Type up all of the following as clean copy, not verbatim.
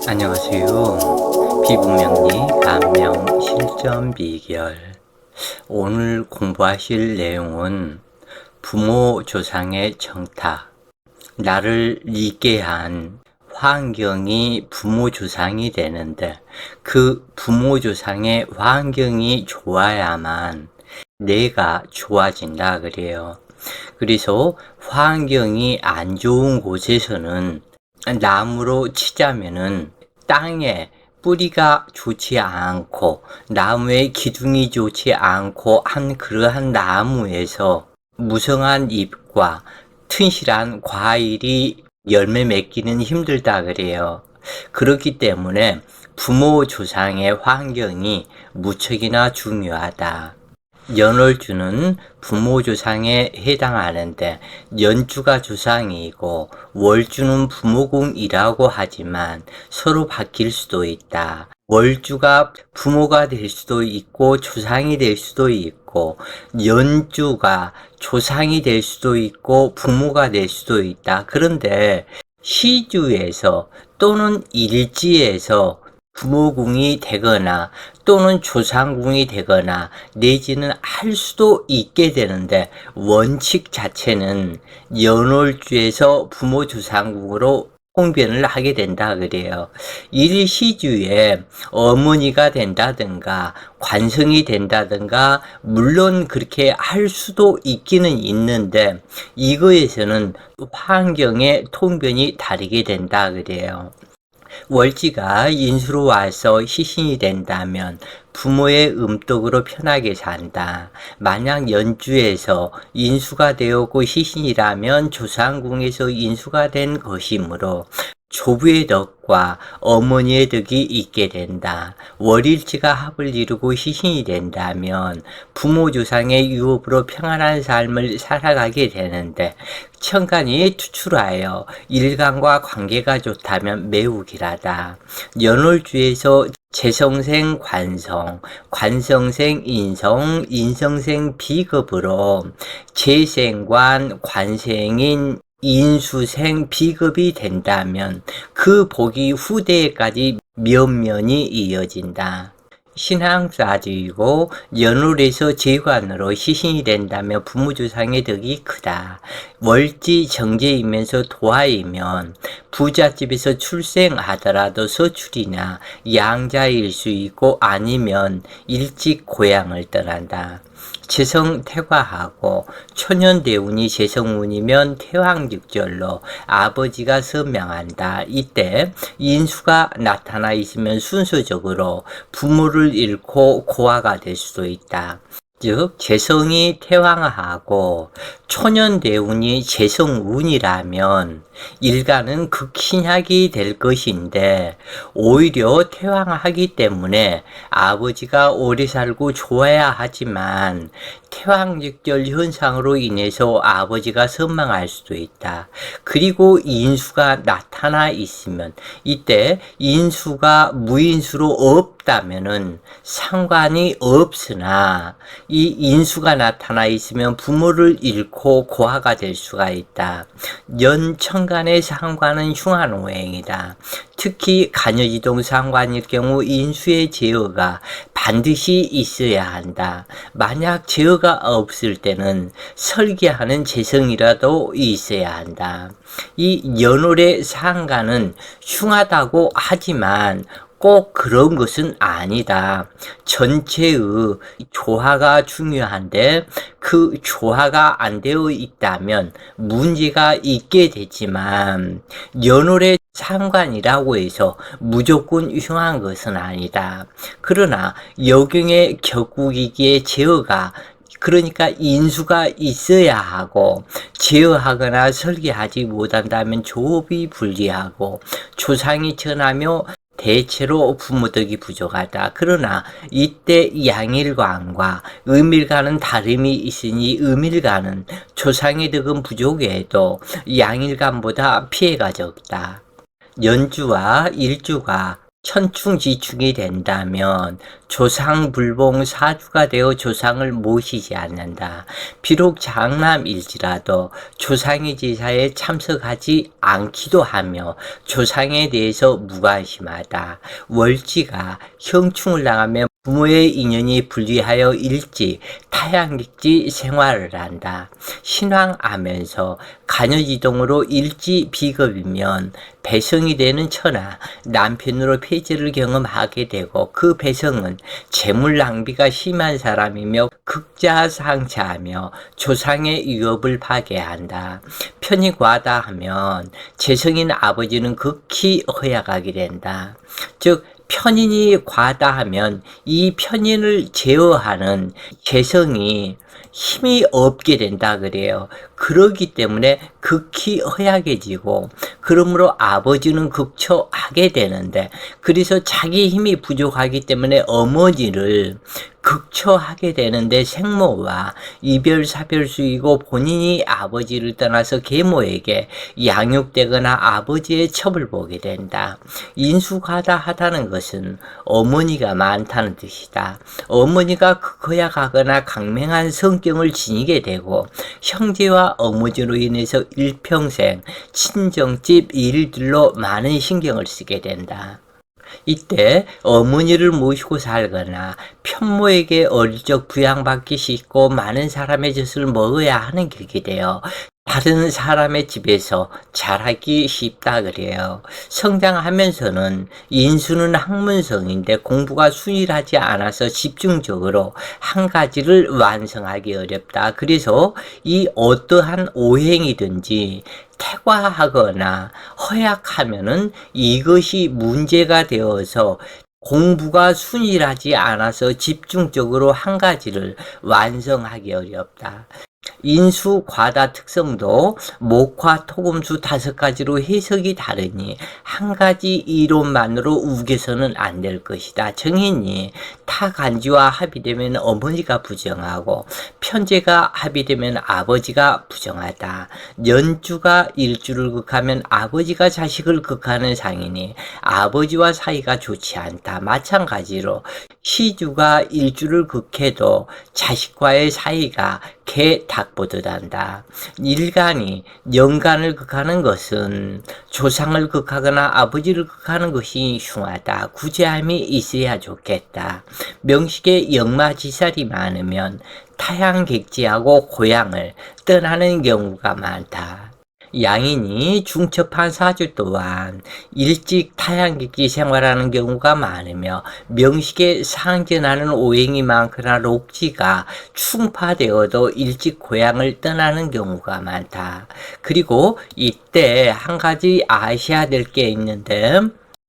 안녕하세요. 피부명리 감명 실전 비결. 오늘 공부하실 내용은 부모 조상의 청탁. 나를 있게 한 환경이 부모 조상이 되는데 그 부모 조상의 환경이 좋아야만 내가 좋아진다 그래요. 그래서 환경이 안 좋은 곳에서는 나무로 치자면은 땅에 뿌리가 좋지 않고 나무의 기둥이 좋지 않고 한 그러한 나무에서 무성한 잎과 튼실한 과일이 열매 맺기는 힘들다 그래요. 그렇기 때문에 부모 조상의 환경이 무척이나 중요하다. 연월주는 부모 조상에 해당하는데 연주가 조상이고 월주는 부모궁이라고 하지만 서로 바뀔 수도 있다. 월주가 부모가 될 수도 있고 조상이 될 수도 있고 연주가 조상이 될 수도 있고 부모가 될 수도 있다. 그런데 시주에서 또는 일지에서 부모궁이 되거나 또는 조상궁이 되거나 내지는 할 수도 있게 되는데 원칙 자체는 연월주에서 부모 조상궁으로 통변을 하게 된다 그래요. 일시주에 어머니가 된다든가 관성이 된다든가 물론 그렇게 할 수도 있기는 있는데 이거에서는 환경의 통변이 다르게 된다 그래요. 월지가 인수로 와서 시신이 된다면 부모의 음덕으로 편하게 산다. 만약 연주에서 인수가 되었고 시신이라면 조상궁에서 인수가 된 것이므로 조부의 덕과 어머니의 덕이 있게 된다. 월일지가 합을 이루고 시신이 된다면 부모 조상의 유업으로 평안한 삶을 살아가게 되는데 천간이 투출하여 일간과 관계가 좋다면 매우 길하다. 연월주에서 재성생 관성, 관성생 인성, 인성생 비급으로 재생관 관생인 인수생 비급이 된다면 그 복이 후대에까지 면면이 이어진다. 신앙사주이고 연월에서 재관으로 시신이 된다면 부모조상의 덕이 크다. 월지 정제이면서 도화이면 부잣집에서 출생하더라도 서출이나 양자일 수 있고 아니면 일찍 고향을 떠난다. 재성 태화하고 초년대운이 재성운이면 태왕직절로 아버지가 선명한다. 이때 인수가 나타나 있으면 순서적으로 부모를 잃고 고아가 될 수도 있다. 즉 재성이 태왕하고 초년대운이 재성운이라면 일가는 극신약이 될 것인데 오히려 태왕하기 때문에 아버지가 오래 살고 좋아야 하지만 태왕직절 현상으로 인해서 아버지가 선망할 수도 있다. 그리고 인수가 나타나 있으면 이때 인수가 무인수로 없다면은 상관이 없으나 이 인수가 나타나 있으면 부모를 잃고 고아가 될 수가 있다. 연천간의 상관은 흉한오행이다. 특히 간여지동 상관일 경우 인수의 제어가 반드시 있어야 한다. 만약 제어가 없을 때는 설계하는 재성이라도 있어야 한다. 이 연월의 상관은 흉하다고 하지만 꼭 그런 것은 아니다. 전체의 조화가 중요한데 그 조화가 안 되어 있다면 문제가 있게 되지만 연월의 상관이라고 해서 무조건 흉한 것은 아니다. 그러나 여경의 격국이기에 제어가 그러니까 인수가 있어야 하고 제어하거나 설계하지 못한다면 조업이 불리하고 조상이 전하며 대체로 부모덕이 부족하다. 그러나 이때 양일관과 음일관은 다름이 있으니 음일관은 조상의 덕은 부족해도 양일관보다 피해가 적다. 연주와 일주가 천충지충이 된다면 조상불봉 사주가 되어 조상을 모시지 않는다. 비록 장남일지라도 조상의 제사에 참석하지 않기도 하며 조상에 대해서 무관심하다. 월지가 형충을 당하면 부모의 인연이 불리하여 일지 타양객지 생활을 한다. 신왕하면서 간여지동으로 일지 비겁이면 배성이 되는 처나 남편으로 폐지를 경험하게 되고 그 배성은 재물 낭비가 심한 사람이며 극자상차하며 조상의 유업을 파괴한다. 편이 과다하면 재성인 아버지는 극히 허약하게 된다. 즉 편인이 과다하면 이 편인을 제어하는 재성이 힘이 없게 된다 그래요. 그러기 때문에 극히 허약해지고 그러므로 아버지는 극초하게 되는데 그래서 자기 힘이 부족하기 때문에 어머니를 극초하게 되는데 생모와 이별사별수이고 본인이 아버지를 떠나서 계모에게 양육되거나 아버지의 첩을 보게 된다. 인수과다하다는 것은 어머니가 많다는 뜻이다. 어머니가 극허약하거나 강맹한 성격을 지니게 되고 형제와 어머니로 인해서 일평생 친정집 일들로 많은 신경을 쓰게 된다. 이때 어머니를 모시고 살거나 편모에게 어릴 적 부양받기 쉽고 많은 사람의 젖을 먹어야 하는 길게 되어 다른 사람의 집에서 자라기 쉽다 그래요. 성장하면서는 인수는 학문성인데 공부가 순일하지 않아서 집중적으로 한 가지를 완성하기 어렵다. 그래서 이 어떠한 오행이든지 태과하거나 허약하면은 이것이 문제가 되어서 공부가 순일하지 않아서 집중적으로 한 가지를 완성하기 어렵다. 인수 과다 특성도 목화 토금수 5가지로 해석이 다르니 한 가지 이론만으로 우겨서는 안 될 것이다. 정인이 타간지와 합의되면 어머니가 부정하고 편제가 합의되면 아버지가 부정하다. 연주가 일주를 극하면 아버지가 자식을 극하는 상이니 아버지와 사이가 좋지 않다. 마찬가지로 시주가 일주를 극해도 자식과의 사이가 개, 닭 보듯 한다. 일간이 연간을 극하는 것은 조상을 극하거나 아버지를 극하는 것이 흉하다. 구제함이 있어야 좋겠다. 명식에 역마지살이 많으면 타양객지하고 고향을 떠나는 경우가 많다. 양인이 중첩한 사주 또한 일찍 타양객지 생활하는 경우가 많으며 명식에 상전하는 오행이 많거나 록지가 충파되어도 일찍 고향을 떠나는 경우가 많다. 그리고 이때 한 가지 아셔야 될 게 있는데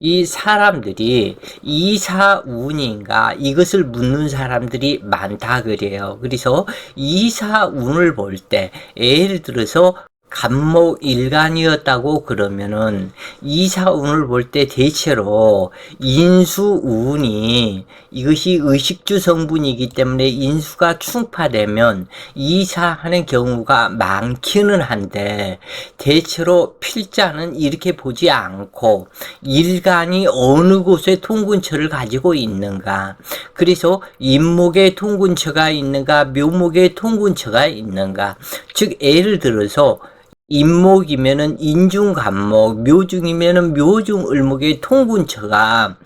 이 사람들이 이사운인가 이것을 묻는 사람들이 많다 그래요. 그래서 이사운을 볼 때 예를 들어서 갑목일간이었다고 그러면은 이사운을 볼 때 대체로 인수운이 이것이 의식주 성분이기 때문에 인수가 충파되면 이사하는 경우가 많기는 한데 대체로 필자는 이렇게 보지 않고 일간이 어느 곳에 통근처를 가지고 있는가, 그래서 인목에 통근처가 있는가 묘목에 통근처가 있는가, 즉 예를 들어서 인목이면은 인중간목, 묘중이면은 묘중을목의 통근처가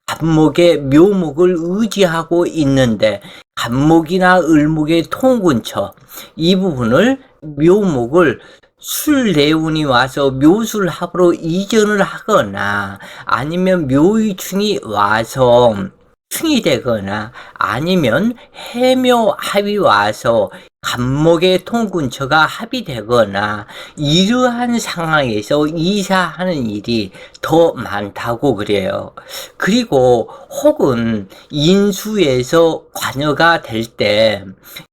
간목의 묘목을 의지하고 있는데 간목이나 을목의 통근처 이 부분을 묘목을 술내운이 와서 묘술합으로 이전을 하거나 아니면 묘의충이 와서 충이 되거나 아니면 해묘합이 와서 간목의 통근처가 합의되거나 이러한 상황에서 이사하는 일이 더 많다고 그래요. 그리고 혹은 인수에서 관여가 될 때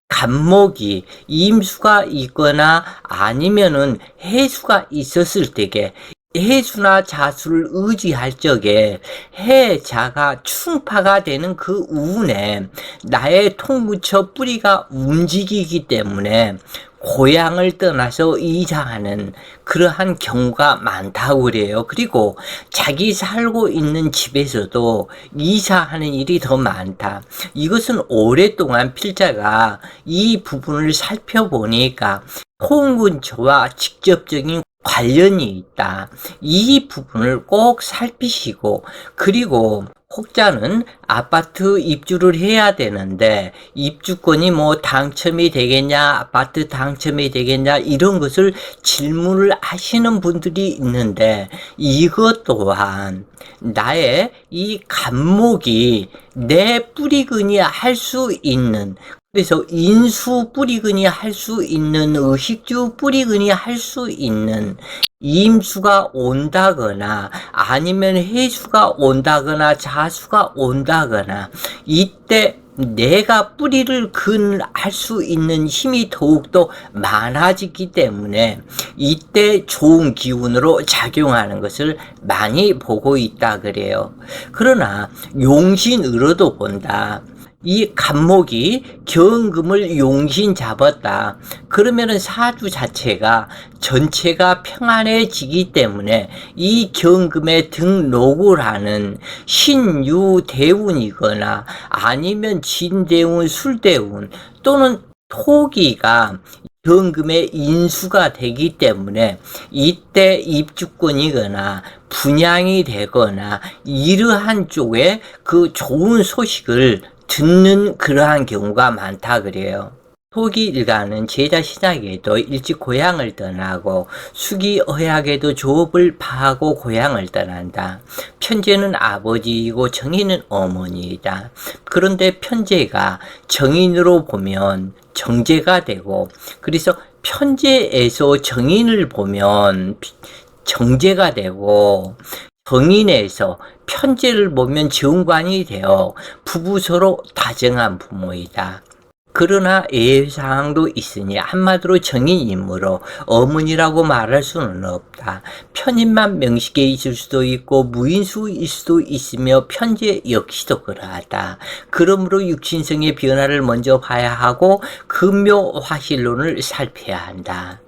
간목이 임수가 있거나 아니면은 해수가 있었을 때게 해수나 자수를 의지할 적에 해자가 충파가 되는 그 운에 나의 통근처 뿌리가 움직이기 때문에 고향을 떠나서 이사하는 그러한 경우가 많다고 그래요. 그리고 자기 살고 있는 집에서도 이사하는 일이 더 많다. 이것은 오랫동안 필자가 이 부분을 살펴보니까 통근처와 직접적인 관련이 있다. 이 부분을 꼭 살피시고, 그리고 혹자는 아파트 입주를 해야 되는데 입주권이 뭐 당첨이 되겠냐, 아파트 당첨이 되겠냐, 이런 것을 질문을 하시는 분들이 있는데, 이것 또한 나의 이 간목이 내 뿌리근이 할 수 있는, 그래서 인수 뿌리근이 할 수 있는, 의식주 뿌리근이 할 수 있는 임수가 온다거나 아니면 해수가 온다거나 자수가 온다거나, 이때 내가 뿌리를 근할 수 있는 힘이 더욱더 많아지기 때문에 이때 좋은 기운으로 작용하는 것을 많이 보고 있다 그래요. 그러나 용신으로도 본다. 이 간목이 경금을 용신 잡았다. 그러면은 사주 자체가 전체가 평안해지기 때문에 이 경금에 등록을 하는 신유대운이거나 아니면 진대운, 술대운 또는 토기가 경금의 인수가 되기 때문에 이때 입주권이거나 분양이 되거나 이러한 쪽에 그 좋은 소식을 듣는 그러한 경우가 많다 그래요. 토기 일간은 제자 신학에도 일찍 고향을 떠나고 수기 의학에도 조업을 파하고 고향을 떠난다. 편제는 아버지이고 정인은 어머니이다. 그런데 편제가 정인으로 보면 정제가 되고, 그래서 편제에서 정인을 보면 정제가 되고, 정인에서 편제를 보면 정관이 되어 부부 서로 다정한 부모이다. 그러나 예외사항도 있으니 한마디로 정인이므로 어머니라고 말할 수는 없다. 편인만 명식에 있을 수도 있고 무인수일 수도 있으며 편제 역시도 그러하다. 그러므로 육신성의 변화를 먼저 봐야 하고 금묘화실론을 살펴야 한다.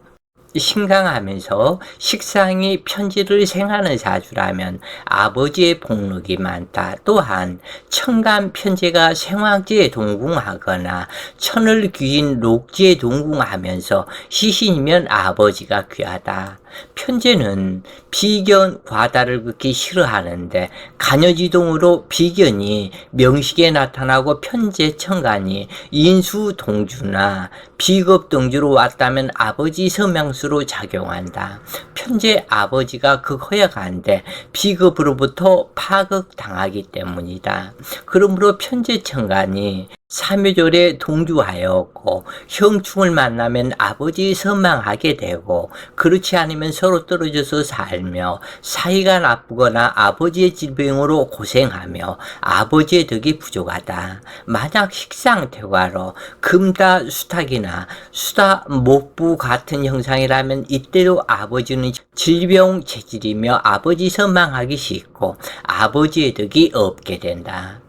신강하면서 식상이 편지를 생하는 사주라면 아버지의 복록이 많다. 또한 천간 편제가 생황지에 동궁하거나 천을 귀인 록지에 동궁하면서 시신이면 아버지가 귀하다. 편제는 비견 과다를 극히 싫어하는데 간여지동으로 비견이 명식에 나타나고 편제 천간이 인수동주나 비겁동주로 왔다면 아버지 서명수로 작용한다. 편제 아버지가 극허약한데 비겁으로부터 파극당하기 때문이다. 그러므로 편제 천간이 삼요절에 동주하였고 형충을 만나면 아버지 선망하게 되고, 그렇지 않으면 서로 떨어져서 살며 사이가 나쁘거나 아버지의 질병으로 고생하며 아버지의 덕이 부족하다. 만약 식상태과로 금다 수탁이나 수다 목부 같은 형상이라면 이때도 아버지는 질병 체질이며 아버지 선망하기 쉽고 아버지의 덕이 없게 된다.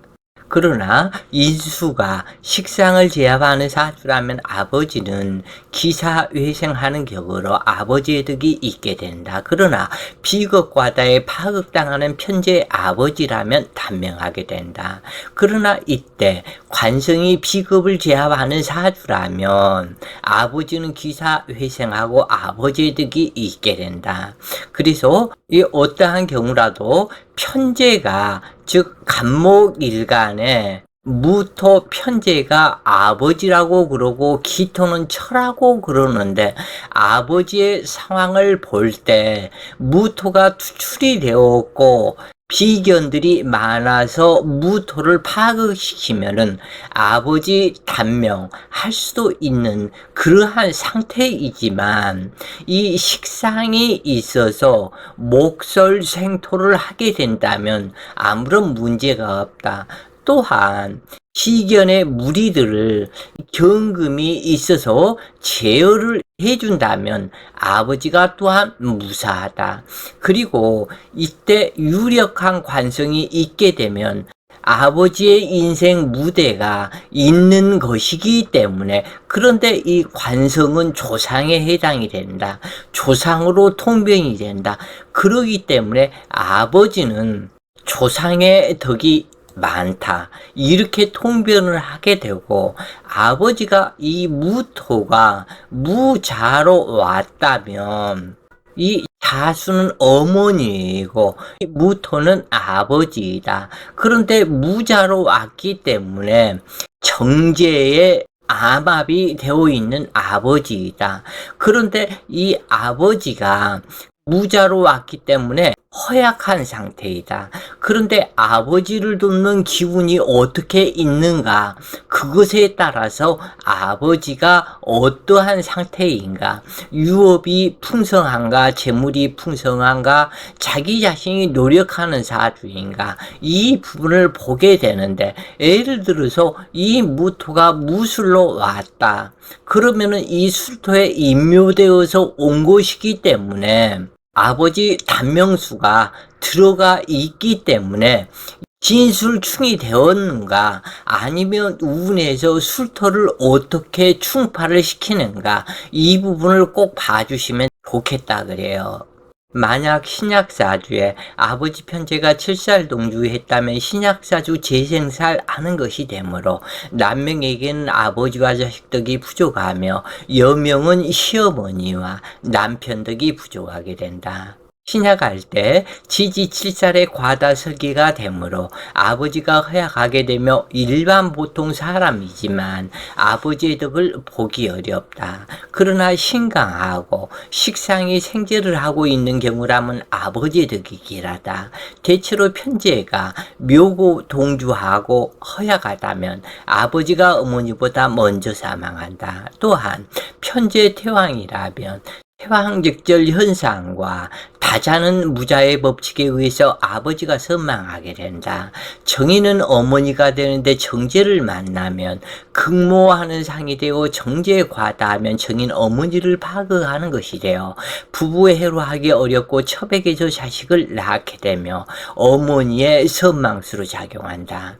그러나 인수가 식상을 제압하는 사주라면 아버지는 기사회생하는 격으로 아버지의 덕이 있게 된다. 그러나 비극과다에 파극당하는 편제 아버지라면 단명하게 된다. 그러나 이때 관성이 비급을 제압하는 사주라면 아버지는 기사회생하고 아버지의 덕이 있게 된다. 그래서 이 어떠한 경우라도 편제가, 즉 간목일간에 무토 편제가 아버지라고 그러고 기토는 처라고 그러는데, 아버지의 상황을 볼 때 무토가 투출이 되었고 비견들이 많아서 무토를 파극시키면은 아버지 단명할 수도 있는 그러한 상태이지만, 이 식상이 있어서 목설생토를 하게 된다면 아무런 문제가 없다. 또한 시견의 무리들을 경금이 있어서 제어를 해준다면 아버지가 또한 무사하다. 그리고 이때 유력한 관성이 있게 되면 아버지의 인생 무대가 있는 것이기 때문에, 그런데 이 관성은 조상에 해당이 된다. 조상으로 통변이 된다. 그러기 때문에 아버지는 조상의 덕이 많다. 이렇게 통변을 하게 되고, 아버지가 이 무토가 무자로 왔다면 이 자수는 어머니이고 이 무토는 아버지이다. 그런데 무자로 왔기 때문에 정제에 암압이 되어 있는 아버지이다. 그런데 이 아버지가 무자로 왔기 때문에 허약한 상태이다. 그런데 아버지를 돕는 기운이 어떻게 있는가? 그것에 따라서 아버지가 어떠한 상태인가? 유업이 풍성한가? 재물이 풍성한가? 자기 자신이 노력하는 사주인가? 이 부분을 보게 되는데, 예를 들어서 이 무토가 무술로 왔다. 그러면은 이 술토에 인묘되어서 온 것이기 때문에 아버지 단명수가 들어가 있기 때문에 진술충이 되었는가, 아니면 운에서 술토를 어떻게 충파를 시키는가, 이 부분을 꼭 봐주시면 좋겠다 그래요. 만약 신약사주에 아버지 편제가 7살 동주했다면 신약사주 재생살 하는 것이 되므로 남명에게는 아버지와 자식 덕이 부족하며 여명은 시어머니와 남편 덕이 부족하게 된다. 신약할 때 지지 7살의 과다 설계가 되므로 아버지가 허약하게 되며 일반 보통 사람이지만 아버지의 덕을 보기 어렵다. 그러나 신강하고 식상이 생제를 하고 있는 경우라면 아버지의 덕이 길하다. 대체로 편제가 묘고 동주하고 허약하다면 아버지가 어머니보다 먼저 사망한다. 또한 편제 태왕이라면 태왕직절 현상과 다자는 무자의 법칙에 의해서 아버지가 선망하게 된다. 정인은 어머니가 되는데 정제를 만나면 극모하는 상이 되고, 정제에 과다하면 정인 어머니를 파극하는 것이 되어 부부의 해로하기 어렵고 처백에서 자식을 낳게 되며 어머니의 선망수로 작용한다.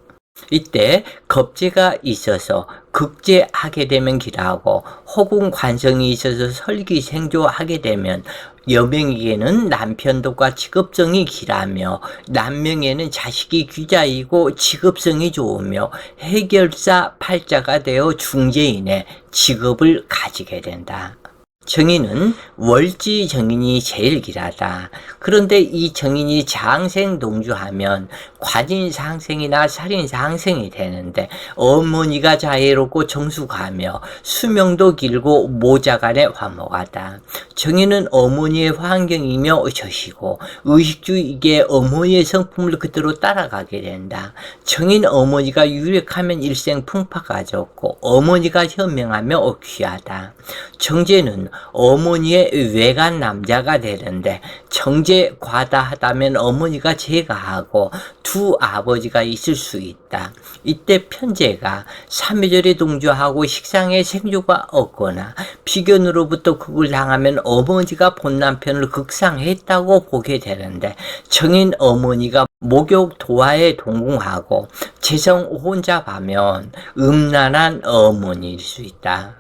이때 겁재가 있어서 극제하게 되면 길하고, 혹은 관성이 있어서 설기생조하게 되면 여명에게는 남편덕과 직업성이 길하며 남명에는 자식이 귀자이고 직업성이 좋으며 해결사 팔자가 되어 중재인의 직업을 가지게 된다. 정인은 월지 정인이 제일 길하다. 그런데 이 정인이 장생 동주하면 과진상생이나 살인상생이 되는데, 어머니가 자애롭고 정숙하며 수명도 길고 모자간에 화목하다. 정인은 어머니의 환경이며 젖이고 의식주의에 어머니의 성품을 그대로 따라가게 된다. 정인 어머니가 유력하면 일생 풍파가 적고 어머니가 현명하며 귀하다. 정제는 어머니의 외간 남자가 되는데, 정제 과다하다면 어머니가 제가하고 두 아버지가 있을 수 있다. 이때 편제가 3회절에 동조하고 식상에 생조가 없거나 비견으로부터 극을 당하면 어머니가 본 남편을 극상했다고 보게 되는데, 정인 어머니가 목욕 도화에 동궁하고 재성 혼잡하면 음란한 어머니일 수 있다.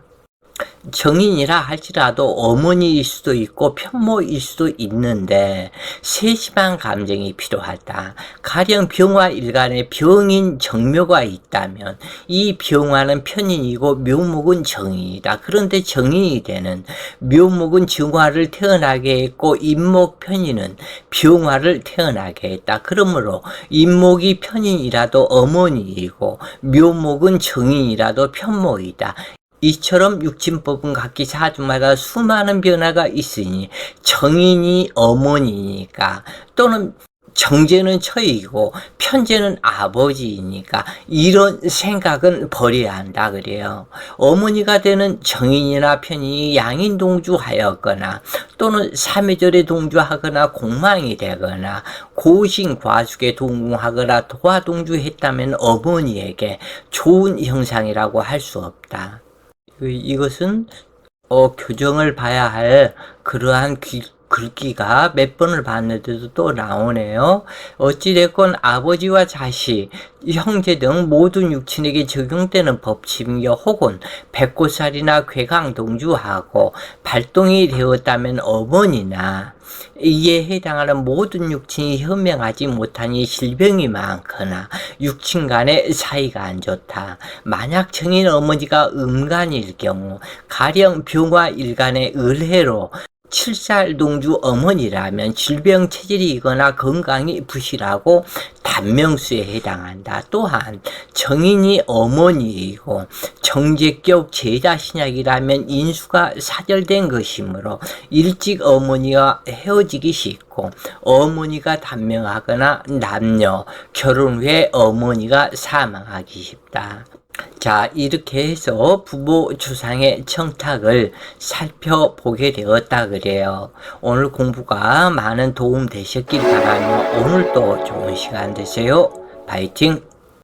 정인이라 할지라도 어머니일 수도 있고 편모일 수도 있는데 세심한 감정이 필요하다. 가령 병화 일간에 병인 정묘가 있다면 이 병화는 편인이고 묘목은 정인이다. 그런데 정인이 되는 묘목은 정화를 태어나게 했고 인목 편인은 병화를 태어나게 했다. 그러므로 인목이 편인이라도 어머니이고 묘목은 정인이라도 편모이다. 이처럼 육친법은 각기 사주마다 수많은 변화가 있으니 정인이 어머니니까, 또는 정제는 처이고 편제는 아버지이니까 이런 생각은 버려야 한다 그래요. 어머니가 되는 정인이나 편인이 양인동주하였거나 또는 삼회절에 동주하거나 공망이 되거나 고신 과숙에 동궁하거나 도화동주했다면 어머니에게 좋은 형상이라고 할 수 없다. 이것은 교정을 봐야 할 그러한 글귀가 몇 번을 봤는데도 또 나오네요. 어찌됐건 아버지와 자식, 형제 등 모든 육친에게 적용되는 법칙이며 혹은 백고살이나 괴강동주하고 발동이 되었다면 어머니나 이에 해당하는 모든 육친이 현명하지 못하니 질병이 많거나 육친 간의 사이가 안 좋다. 만약 정인 어머니가 음간일 경우 가령 병화 일간의 을해로 7살 동주 어머니라면 질병 체질이거나 건강이 부실하고 단명수에 해당한다. 또한 정인이 어머니이고 정제격 제자신약이라면 인수가 사절된 것이므로 일찍 어머니와 헤어지기 쉽고 어머니가 단명하거나 남녀 결혼 후에 어머니가 사망하기 쉽다. 자, 이렇게 해서 부모 주상의 청탁을 살펴보게 되었다 그래요. 오늘 공부가 많은 도움 되셨길 바라며 오늘도 좋은 시간 되세요. 파이팅!